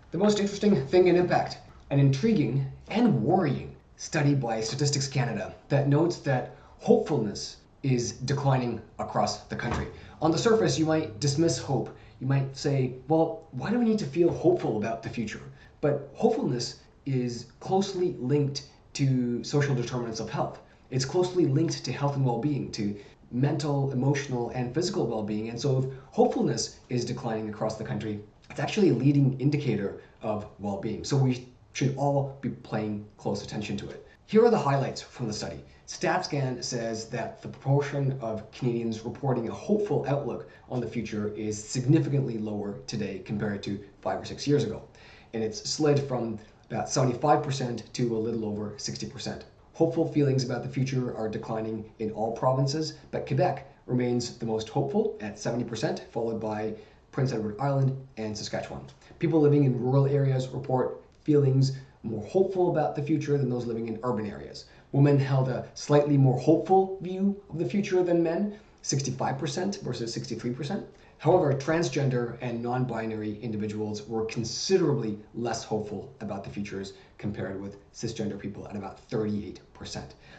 The most interesting thing in Impact, an intriguing and worrying study by Statistics Canada that notes that hopefulness is declining across the country. On the surface, you might dismiss hope. You might say, well, why do we need to feel hopeful about the future? But hopefulness is closely linked to social determinants of health. It's closely linked to health and well-being, to mental, emotional, and physical well-being. And so if hopefulness is declining across the country, it's actually a leading indicator of well-being. So we should all be paying close attention to it. Here are the highlights from the study. StatScan says that the proportion of Canadians reporting a hopeful outlook on the future is significantly lower today compared to 5 or 6 years ago. And it's slid from about 75% to a little over 60%. Hopeful feelings about the future are declining in all provinces, but Quebec remains the most hopeful at 70%, followed by Prince Edward Island and Saskatchewan. People living in rural areas report feelings more hopeful about the future than those living in urban areas. Women held a slightly more hopeful view of the future than men, 65% versus 63%. However, transgender and non-binary individuals were considerably less hopeful about the futures compared with cisgender people at about 38%.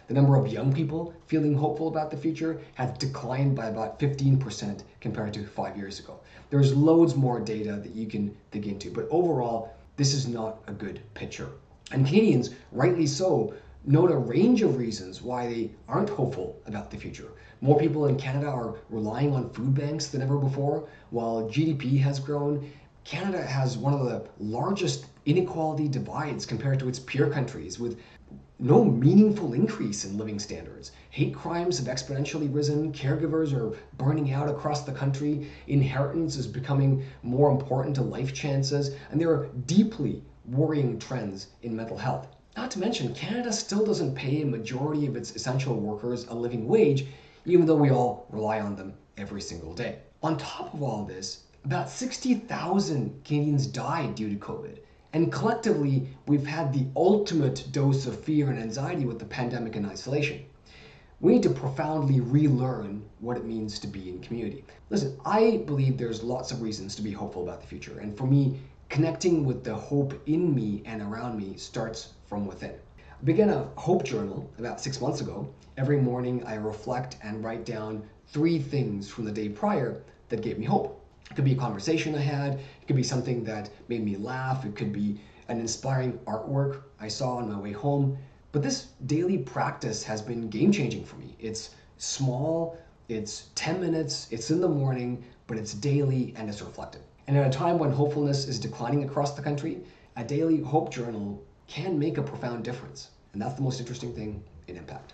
The number of young people feeling hopeful about the future has declined by about 15% compared to 5 years ago. There's loads more data that you can dig into, but overall, this is not a good picture. And Canadians, rightly so, note a range of reasons why they aren't hopeful about the future. More people in Canada are relying on food banks than ever before. While GDP has grown, Canada has one of the largest inequality divides compared to its peer countries, with no meaningful increase in living standards. Hate crimes have exponentially risen, caregivers are burning out across the country, inheritance is becoming more important to life chances, and there are deeply worrying trends in mental health. Not to mention, Canada still doesn't pay a majority of its essential workers a living wage, even though we all rely on them every single day. On top of all of this, about 60,000 Canadians died due to COVID. And collectively, we've had the ultimate dose of fear and anxiety with the pandemic and isolation. We need to profoundly relearn what it means to be in community. Listen, I believe there's lots of reasons to be hopeful about the future. And for me, connecting with the hope in me and around me starts from within. I began a hope journal about 6 months ago. Every morning, I reflect and write down 3 things from the day prior that gave me hope. It could be a conversation I had, it could be something that made me laugh, it could be an inspiring artwork I saw on my way home. But this daily practice has been game-changing for me. It's small, it's 10 minutes, it's in the morning, but it's daily and it's reflective. And at a time when hopefulness is declining across the country, a daily hope journal can make a profound difference. And that's the most interesting thing in Impact.